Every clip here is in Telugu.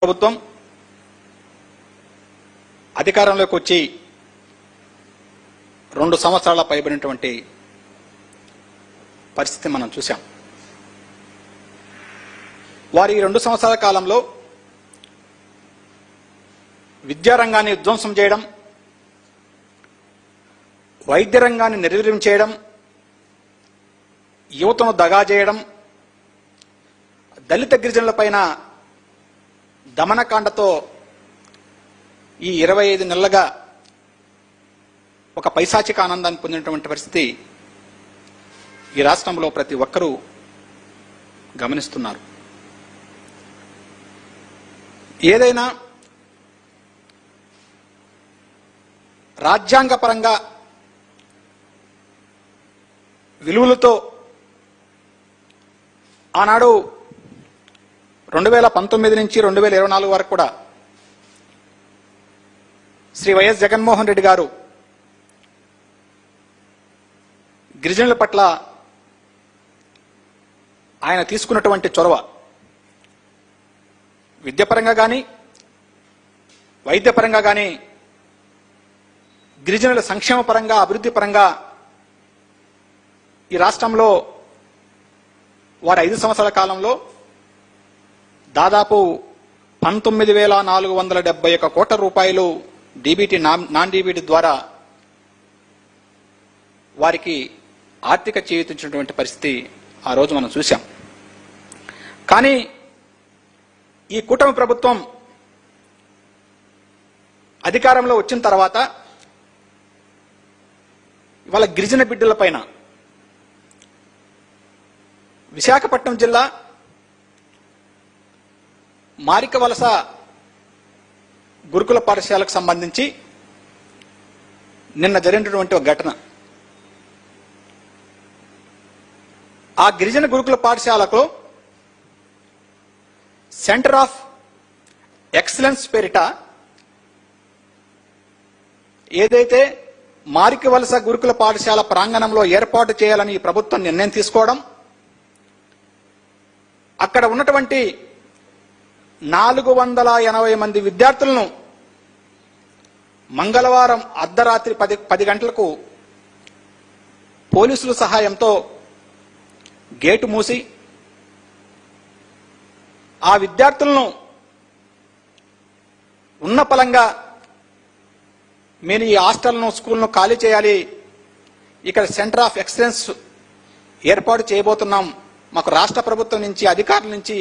ప్రభుత్వం అధికారంలోకి వచ్చి 2 సంవత్సరాల పైబడినటువంటి పరిస్థితి మనం చూశాం. వారి 2 సంవత్సరాల కాలంలో విద్యారంగాన్ని విధ్వంసం చేయడం, వైద్య రంగాన్ని నిర్వీర్యం చేయడం, యువతను దగా చేయడం, దళిత గిరిజనులపైన దమనకాండతో ఈ 25 నెలలుగా ఒక పైశాచిక ఆనందాన్ని పొందినటువంటి పరిస్థితి ఈ రాష్ట్రంలో ప్రతి ఒక్కరూ గమనిస్తున్నారు. ఏదైనా రాజ్యాంగపరంగా విలువలతో ఆనాడు 2019 నుంచి 2024 వరకు కూడా శ్రీ వైఎస్ జగన్మోహన్ రెడ్డి గారు గిరిజనుల పట్ల ఆయన తీసుకున్నటువంటి చొరవ విద్యాపరంగా కానీ వైద్యపరంగా కానీ గిరిజనుల సంక్షేమ పరంగా అభివృద్ధి పరంగా ఈ రాష్ట్రంలో వారి 5 సంవత్సరాల కాలంలో దాదాపు 19,471 కోట్ల రూపాయలు డీబీటీ నాన్ డీబీటీ ద్వారా వారికి ఆర్థిక చేయూతించినటువంటి పరిస్థితి ఆ రోజు మనం చూశాం. కానీ ఈ కూటమి ప్రభుత్వం అధికారంలో వచ్చిన తర్వాత ఇవాళ గిరిజన బిడ్డలపైన విశాఖపట్నం జిల్లా మారికవలస గురుకుల పాఠశాలకు సంబంధించి నిన్న జరిగినటువంటి ఒక ఘటన. ఆ గిరిజన గురుకుల పాఠశాలకు సెంటర్ ఆఫ్ ఎక్సలెన్స్ పేరిట ఏదైతే మారికవలస గురుకుల పాఠశాల ప్రాంగణంలో ఏర్పాటు చేయాలని ఈ ప్రభుత్వం నిర్ణయం తీసుకోవడం, అక్కడ ఉన్నటువంటి 480 మంది విద్యార్థులను మంగళవారం అర్ధరాత్రి 10 గంటలకు పోలీసుల సహాయంతో గేటు మూసి ఆ విద్యార్థులను ఉన్న పలంగా మీరు ఈ హాస్టల్ను స్కూల్ను ఖాళీ చేయాలి, ఇక్కడ సెంటర్ ఆఫ్ ఎక్సలెన్స్ ఏర్పాటు చేయబోతున్నాం, మాకు రాష్ట్ర ప్రభుత్వం నుంచి అధికారుల నుంచి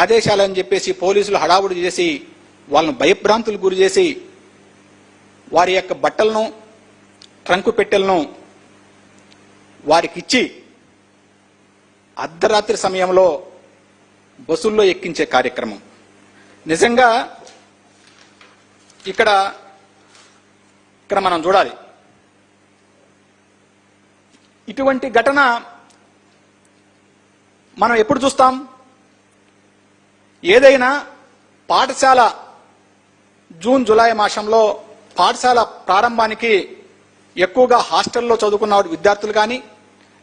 ఆదేశాలని చెప్పేసి పోలీసులు హడావుడి చేసి వాళ్ళను భయభ్రాంతులు గురి చేసి వారి యొక్క బట్టలను ట్రంకు పెట్టెలను వారికి ఇచ్చి అర్ధరాత్రి సమయంలో బస్సుల్లో ఎక్కించే కార్యక్రమం. నిజంగా ఇక్కడ మనం చూడాలి. ఇటువంటి ఘటన మనం ఎప్పుడు చూస్తాం? ఏదైనా పాఠశాల జూన్ జూలై మాసంలో పాఠశాల ప్రారంభానికి ఎక్కువగా హాస్టల్లో చదువుకున్న విద్యార్థులు కానీ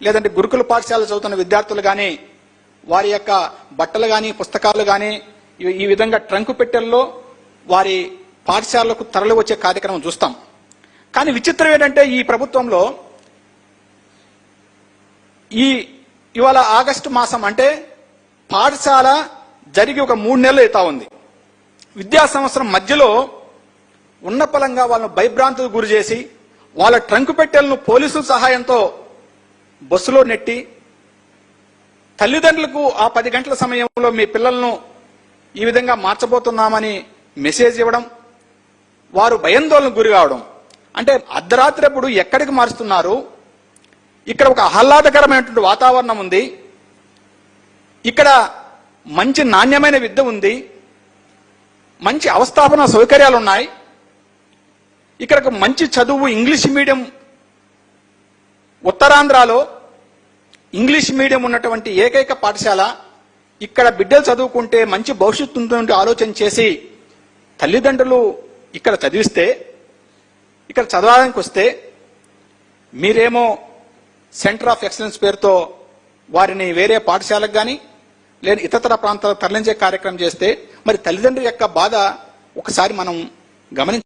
లేదంటే గురుకుల పాఠశాల చదువుతున్న విద్యార్థులు కానీ వారి యొక్క బట్టలు కానీ పుస్తకాలు కానీ ఈ విధంగా ట్రంకు పెట్టెల్లో వారి పాఠశాలకు తరలి వచ్చే కార్యక్రమం చూస్తాం. కానీ విచిత్రం ఏంటంటే ఈ ప్రభుత్వంలో ఇవాళ ఆగస్టు మాసం అంటే పాఠశాల జరిగి ఒక 3 నెలలు అవుతా ఉంది. విద్యా సంవత్సరం మధ్యలో ఉన్నపలంగా వాళ్ళను భయభ్రాంతులకు గురి చేసి వాళ్ళ ట్రంకు పెట్టెలను పోలీసుల సహాయంతో బస్సులో నెట్టి తల్లిదండ్రులకు ఆ 10 గంటల సమయంలో మీ పిల్లలను ఈ విధంగా మార్చబోతున్నామని మెసేజ్ ఇవ్వడం, వారు భయాందోళనకు గురి కావడం. అంటే అర్ధరాత్రి అప్పుడు ఎక్కడికి మారుస్తున్నారు? ఇక్కడ ఒక ఆహ్లాదకరమైనటువంటి వాతావరణం ఉంది, ఇక్కడ మంచి నాణ్యమైన విద్య ఉంది, మంచి అవస్థాపన సౌకర్యాలు ఉన్నాయి, ఇక్కడ మంచి చదువు ఇంగ్లీష్ మీడియం, ఉత్తరాంధ్రలో ఇంగ్లీష్ మీడియం ఉన్నటువంటి ఏకైక పాఠశాల, ఇక్కడ బిడ్డలు చదువుకుంటే మంచి భవిష్యత్తు ఉంటుందంటే ఆలోచన చేసి తల్లిదండ్రులు ఇక్కడ చదివిస్తే, ఇక్కడ చదవడానికి వస్తే మీరేమో సెంటర్ ఆఫ్ ఎక్సలెన్స్ పేరుతో వారిని వేరే పాఠశాలకు కానీ లేదా ఇతర ప్రాంతాలకు తరలించే కార్యక్రమం చేస్తే మరి తల్లిదండ్రుల యొక్క బాధ ఒకసారి మనం గమనించాలి.